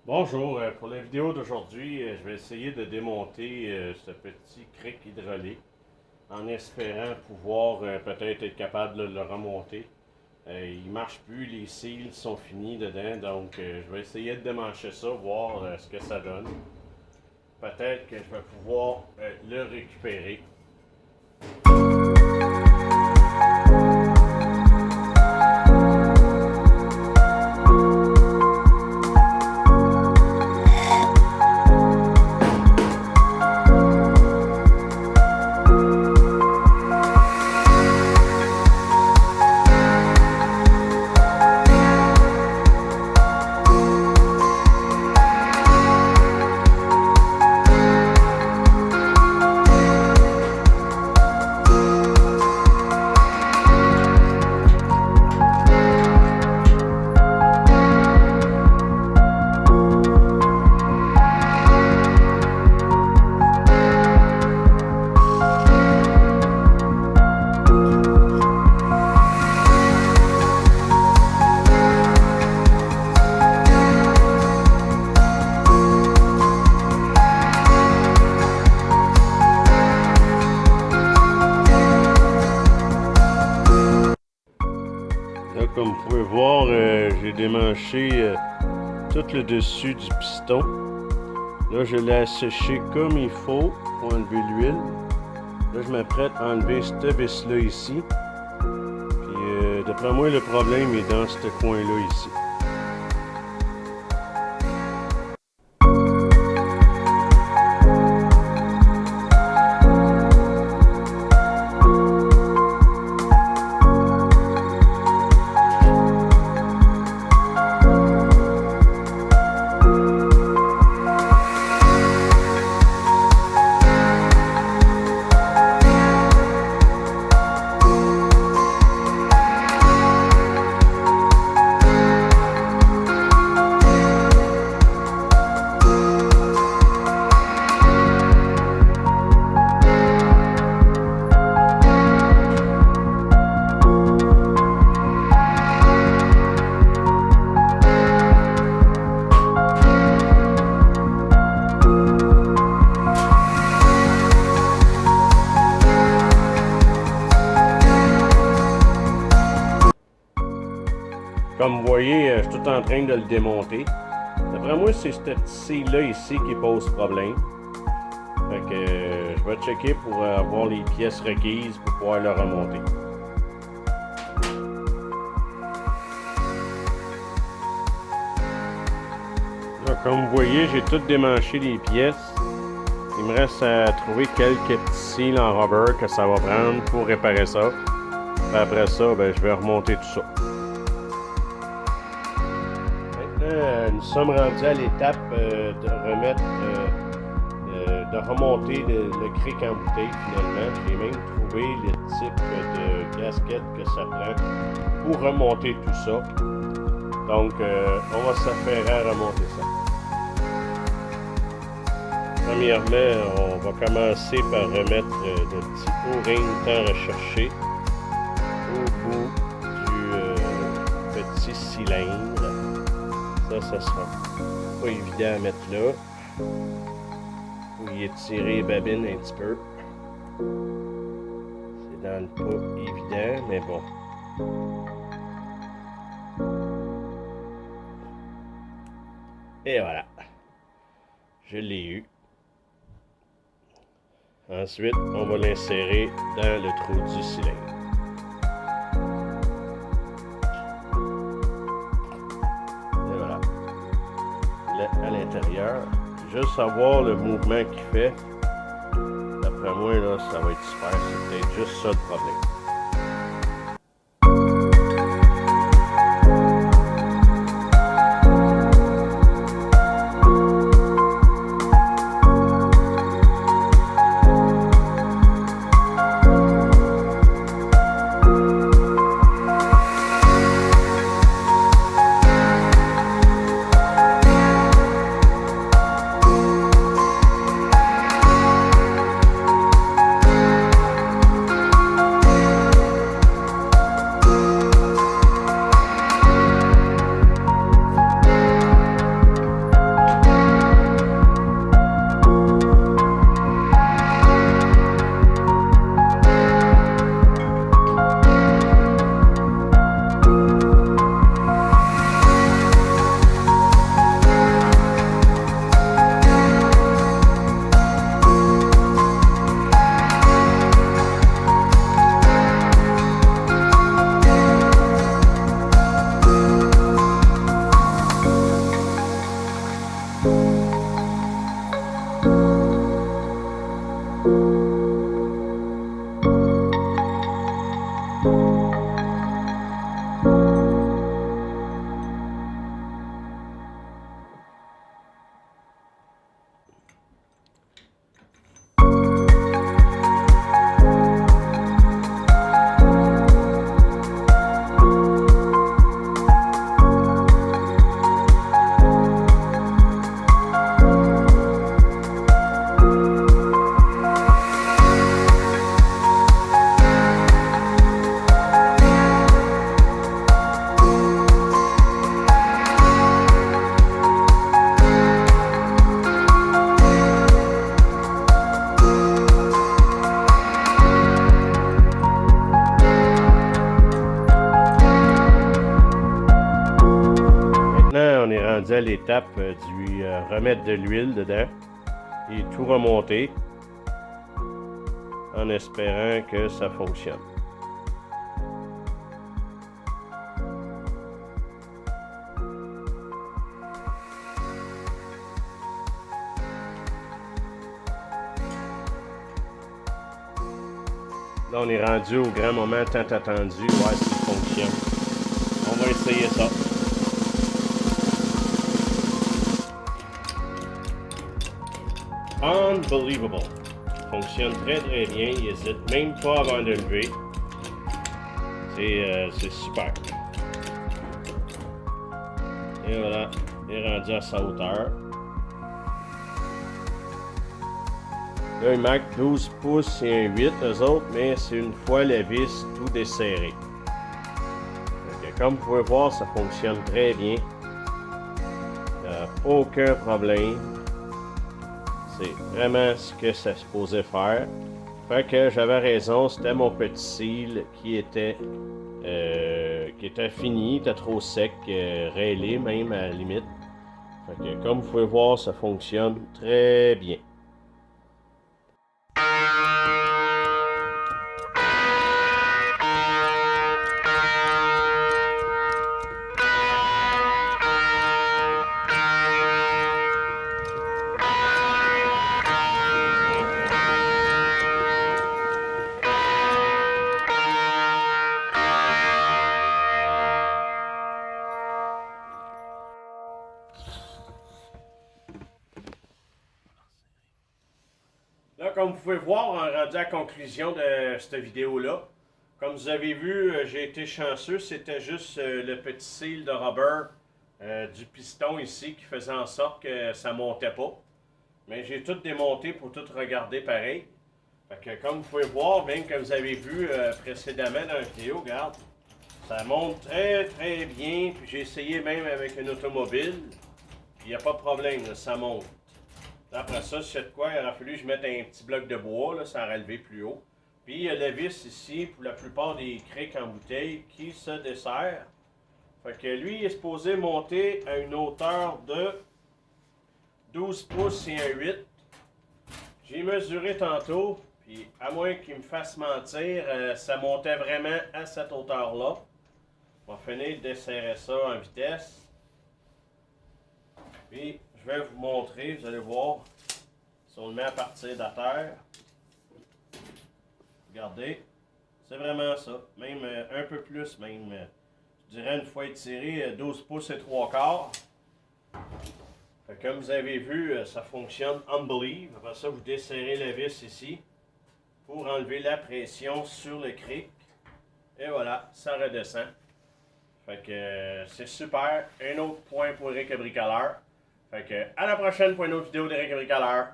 Bonjour, pour la vidéo d'aujourd'hui, je vais essayer de démonter ce petit cric hydraulique en espérant pouvoir peut-être être capable de le remonter. Il ne marche plus, les cils sont finis dedans, donc je vais essayer de démancher ça, voir ce que ça donne. Peut-être que je vais pouvoir le récupérer. Là, comme vous pouvez voir, j'ai démanché tout le dessus du piston. Là, je l'ai asséché comme il faut pour enlever l'huile. Là, je m'apprête à enlever cette vis-là ici. Puis, d'après moi, le problème est dans ce coin-là ici. Comme vous voyez, je suis tout en train de le démonter. D'après moi, c'est ce petit cil-là ici qui pose problème. Fait que je vais checker pour avoir les pièces requises pour pouvoir le remonter. Là, comme vous voyez, j'ai tout démanché les pièces. Il me reste à trouver quelques petits cils en rubber que ça va prendre pour réparer ça. Puis après ça, je vais remonter tout ça. Nous sommes rendus à l'étape de remettre, de remonter le cric en bouteille finalement. J'ai même trouvé le type de gasket que ça prend pour remonter tout ça. Donc, on va s'affairer à remonter ça. Premièrement, on va commencer par remettre le petit O-ring tant recherché au bout du petit cylindre. Ça sera pas évident à mettre là. Faut y étirer les babines un petit peu. C'est dans le pas évident, mais bon. Et voilà. Je l'ai eu. Ensuite, on va l'insérer dans le trou du cylindre. À l'intérieur, juste savoir le mouvement qu'il fait. D'après moi, là, ça va être super. C'est peut-être juste ça le problème. rendu à l'étape du remettre de l'huile dedans et tout remonter en espérant que ça fonctionne. Là, on est rendu au grand moment tant attendu, voir si ça fonctionne. On va essayer ça. Unbelievable. Fonctionne très très bien. Il n'hésite même pas avant de lever. C'est super. Et voilà, il est rendu à sa hauteur. Là, il marque 12 pouces et un 8, eux autres, mais c'est une fois la vis tout desserré. Donc, comme vous pouvez voir, ça fonctionne très bien. Aucun problème. C'est vraiment ce que ça se posait faire. Fait que j'avais raison, c'était mon petit cil qui était fini, il était trop sec, rêlé même à la limite. Fait que comme vous pouvez voir, ça fonctionne très bien. Là, comme vous pouvez voir, on est rendu à la conclusion de cette vidéo-là. Comme vous avez vu, j'ai été chanceux. C'était juste le petit cil de rubber du piston ici qui faisait en sorte que ça ne montait pas. Mais j'ai tout démonté pour tout regarder pareil. Fait que comme vous pouvez voir, bien que vous avez vu précédemment dans la vidéo, regarde, ça monte très très bien. Puis j'ai essayé même avec une automobile. Puis il n'y a pas de problème, là, ça monte. Après ça, c'est de quoi, il aurait fallu que je mette un petit bloc de bois, là, ça aurait levé plus haut. Puis il y a la vis ici, pour la plupart des crics en bouteille, qui se dessert. Fait que lui, il est supposé monter à une hauteur de 12 pouces et un 8. J'ai mesuré tantôt, puis à moins qu'il me fasse mentir, ça montait vraiment à cette hauteur-là. On va finir de desserrer ça en vitesse. Puis je vais vous montrer, vous allez voir, si on le met à partir de la terre. Regardez, c'est vraiment ça. Même un peu plus, même. Je dirais une fois étiré, 12 pouces et 3 quarts. Fait que comme vous avez vu, ça fonctionne unbelievable. Après ça, vous desserrez la vis ici pour enlever la pression sur le cric. Et voilà, ça redescend. Fait que c'est super. Un autre point pour Eric le bricoleur. Fait que à la prochaine pour une autre vidéo d'Eric le bricoleur.